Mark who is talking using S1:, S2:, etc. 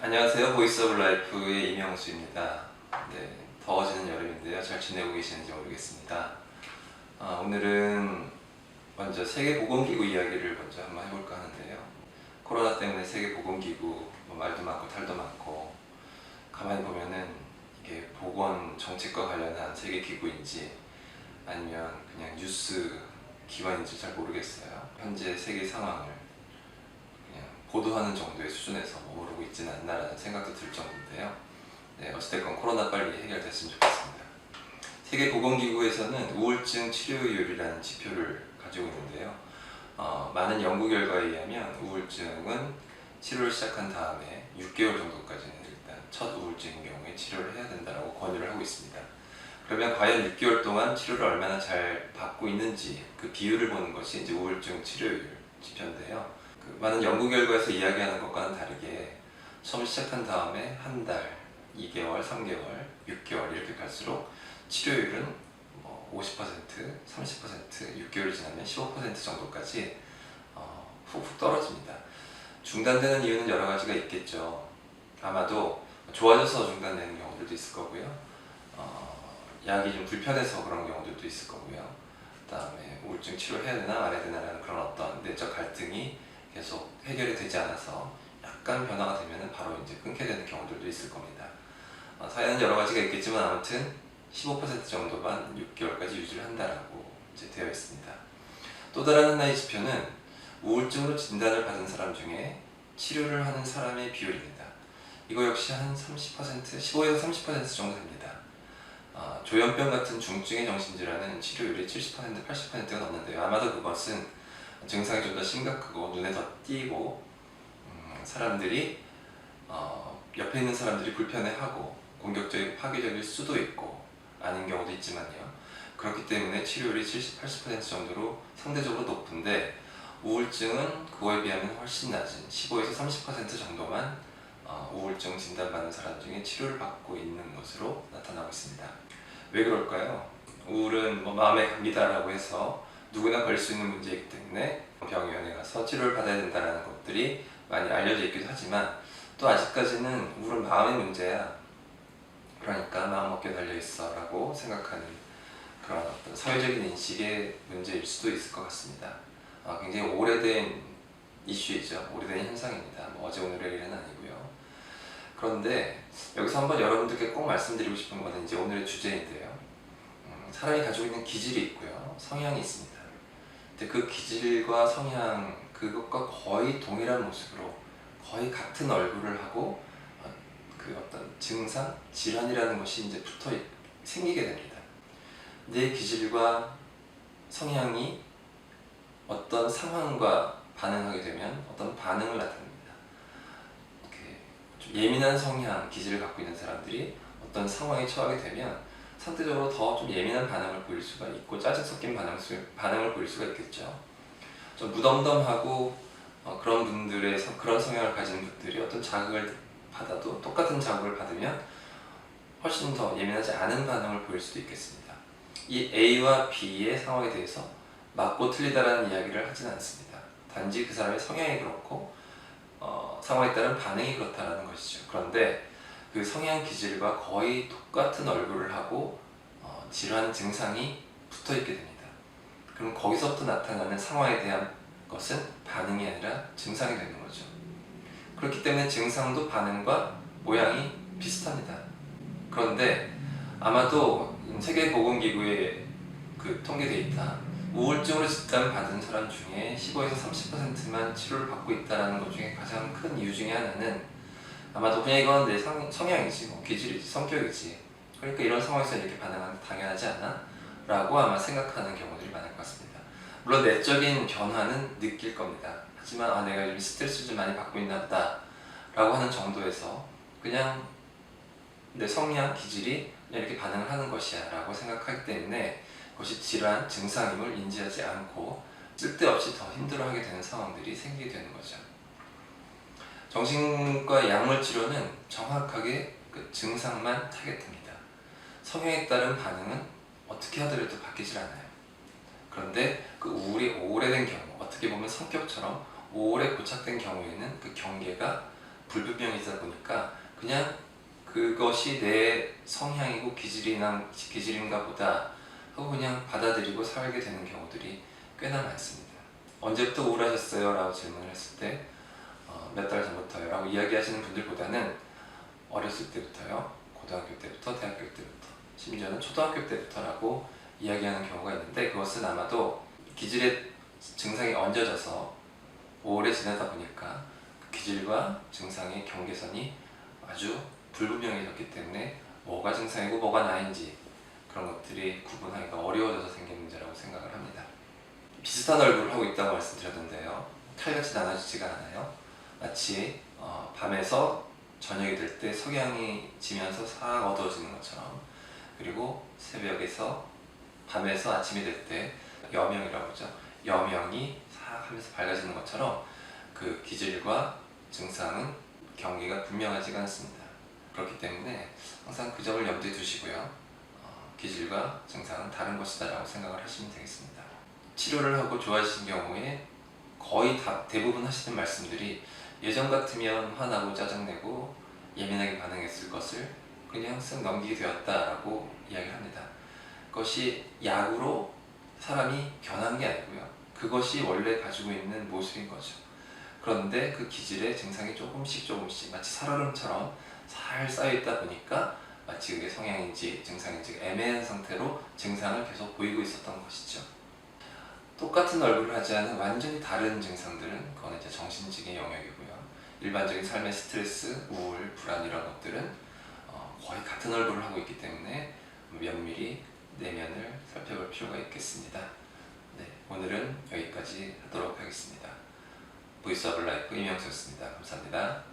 S1: 안녕하세요. 보이스 오브 라이프의 이명수입니다. 네, 더워지는 여름인데요. 잘 지내고 계시는지 모르겠습니다. 오늘은 먼저 세계보건기구 이야기를 먼저 한번 해볼까 하는데요. 코로나 때문에 세계보건기구 말도 많고 탈도 많고 가만히 보면은 이게 보건 정책과 관련한 세계기구인지 아니면 그냥 뉴스 기관인지 잘 모르겠어요. 현재 세계 상황을 그냥 보도하는 정도의 수준에서 머무르고 있지는 않나라는 생각도 들 정도인데요. 네, 어찌됐건 코로나 빨리 해결됐으면 좋겠습니다. 세계보건기구에서는 우울증 치료율이라는 지표를 가지고 있는데요. 많은 연구 결과에 의하면 우울증은 치료를 시작한 다음에 6개월 정도까지는 일단 첫 우울증인 경우에 치료를 해야 된다고 권유를 하고 있습니다. 그러면 과연 6개월 동안 치료를 얼마나 잘 받고 있는지 그 비율을 보는 것이 이제 우울증 치료율 지표인데요. 많은 연구 결과에서 이야기하는 것과는 다르게 처음 시작한 다음에 한 달, 2개월, 3개월, 6개월 이렇게 갈수록 치료율은 50%, 30%, 6개월이 지나면 15% 정도까지 훅훅 떨어집니다. 중단되는 이유는 여러 가지가 있겠죠. 아마도 좋아져서 중단되는 경우들도 있을 거고요. 약이 좀 불편해서 그런 경우들도 있을 거고요. 그 다음에 우울증 치료를 해야 되나 말아야 되나라는 그런 어떤 내적 갈등이 계속 해결이 되지 않아서 약간 변화가 되면 바로 이제 끊게 되는 경우들도 있을 겁니다. 사연은 여러 가지가 있겠지만 아무튼 15% 정도만 6개월까지 유지를 한다라고 이제 되어 있습니다. 또 다른 하나의 지표는 우울증으로 진단을 받은 사람 중에 치료를 하는 사람의 비율입니다. 이거 역시 한 30%, 15에서 30% 정도 됩니다. 조현병 같은 중증의 정신질환은 치료율이 70%, 80%가 넘는데요. 아마도 그것은 증상이 좀 더 심각하고 눈에 더 띄고 사람들이 옆에 있는 사람들이 불편해하고 공격적이고 파괴적일 수도 있고 아닌 경우도 있지만요. 그렇기 때문에 치료율이 70, 80% 정도로 상대적으로 높은데 우울증은 그거에 비하면 훨씬 낮은 15에서 30% 정도만 우울증 진단받는 사람 중에 치료를 받고 있는 것으로 나타나고 있습니다. 왜 그럴까요? 우울은 마음의 감기다라고 해서 누구나 걸릴 수 있는 문제이기 때문에 병원에 가서 치료를 받아야 된다는 것들이 많이 알려져 있기도 하지만 또 아직까지는 우울은 마음의 문제야. 그러니까 마음먹기에 달려있어 라고 생각하는 그런 어떤 사회적인 인식의 문제일 수도 있을 것 같습니다. 굉장히 오래된 이슈이죠. 오래된 현상입니다. 어제 오늘의 일은 아니고요. 그런데 여기서 한번 여러분들께 꼭 말씀드리고 싶은 것은 이제 오늘의 주제인데요. 사람이 가지고 있는 기질이 있고요. 성향이 있습니다. 근데 그 기질과 성향 그것과 거의 동일한 모습으로 거의 같은 얼굴을 하고 그 어떤 증상, 질환이라는 것이 이제 생기게 됩니다. 내 기질과 성향이 어떤 상황과 반응하게 되면 어떤 반응을 나타냅니다. 좀 예민한 성향, 기질을 갖고 있는 사람들이 어떤 상황에 처하게 되면 상대적으로 더 좀 예민한 반응을 보일 수가 있고 짜증 섞인 반응을 보일 수가 있겠죠. 좀 무덤덤하고 그런 분들의 그런 성향을 가진 분들이 어떤 자극을 받아도 똑같은 자극을 받으면 훨씬 더 예민하지 않은 반응을 보일 수도 있겠습니다. 이 A와 B의 상황에 대해서 맞고 틀리다라는 이야기를 하진 않습니다. 단지 그 사람의 성향이 그렇고 상황에 따른 반응이 그렇다라는 것이죠. 그런데 그 성향 기질과 거의 똑같은 얼굴을 하고 질환 증상이 붙어 있게 됩니다. 그럼 거기서부터 나타나는 상황에 대한 것은 반응이 아니라 증상이 되는 거죠. 그렇기 때문에 증상도 반응과 모양이 비슷합니다. 그런데 아마도 세계보건기구의 그 통계 데이터 우울증으로 진단받은 사람 중에 15에서 30%만 치료를 받고 있다는 것 중에 가장 큰 이유 중에 하나는 아마도 그냥 이건 내 성향이지, 기질이지, 성격이지. 그러니까 이런 상황에서 이렇게 반응하는 게 당연하지 않아? 라고 아마 생각하는 경우들이 많을 것 같습니다. 물론 내적인 변화는 느낄 겁니다. 하지만 내가 좀 스트레스를 좀 많이 받고 있나 보다 라고 하는 정도에서 그냥 내 성향, 기질이 그냥 이렇게 반응을 하는 것이야 라고 생각하기 때문에 그것이 질환, 증상임을 인지하지 않고 쓸데없이 더 힘들어하게 되는 상황들이 생기게 되는 거죠. 정신과 약물치료는 정확하게 그 증상만 타겟합니다. 성향에 따른 반응은 어떻게 하더라도 바뀌질 않아요. 그런데 그 우울이 오래된 경우, 어떻게 보면 성격처럼 오래 고착된 경우에는 그 경계가 불분명해지다 보니까 그냥 그것이 내 성향이고 기질인가 보다 하고 그냥 받아들이고 살게 되는 경우들이 꽤나 많습니다. 언제부터 우울하셨어요? 라고 질문을 했을 때 몇 달 전부터요 라고 이야기하시는 분들보다는 어렸을 때부터요, 고등학교 때부터, 대학교 때부터, 심지어는 초등학교 때부터라고 이야기하는 경우가 있는데, 그것은 아마도 기질의 증상이 얹어져서 오래 지내다 보니까 그 기질과 증상의 경계선이 아주 불분명해졌기 때문에 뭐가 증상이고 뭐가 나인지 그런 것들이 구분하기가 어려워져서 생긴 문제라고 생각을 합니다. 비슷한 얼굴을 하고 있다고 말씀드렸는데요, 칼같이 나눠지지가 않아요. 마치 밤에서 저녁이 될 때 석양이 지면서 싹 어두워지는 것처럼, 그리고 새벽에서 밤에서 아침이 될 때 여명이라고 하죠. 여명이 싹 하면서 밝아지는 것처럼 그 기질과 증상은 경계가 분명하지가 않습니다. 그렇기 때문에 항상 그 점을 염두에 두시고요, 기질과 증상은 다른 것이다 라고 생각을 하시면 되겠습니다. 치료를 하고 좋아지신 경우에 거의 대부분 하시는 말씀들이 예전 같으면 화나고 짜증내고 예민하게 반응했을 것을 그냥 쓱 넘기게 되었다라고 이야기를 합니다. 그것이 약으로 사람이 변한 게 아니고요, 그것이 원래 가지고 있는 모습인 거죠. 그런데 그 기질의 증상이 조금씩 마치 살얼음처럼 살 쌓여있다 보니까 마치 그게 성향인지 증상인지 애매한 상태로 증상을 계속 보이고 있었던 것이죠. 똑같은 얼굴을 하지 않은 완전히 다른 증상들은 그건 이제 정신직의 영역이고요, 일반적인 삶의 스트레스, 우울, 불안 이런 것들은 거의 같은 얼굴을 하고 있기 때문에 면밀히 내면을 살펴볼 필요가 있겠습니다. 네, 오늘은 여기까지 하도록 하겠습니다. 보이스 오브 라이프 임영수였습니다. 감사합니다.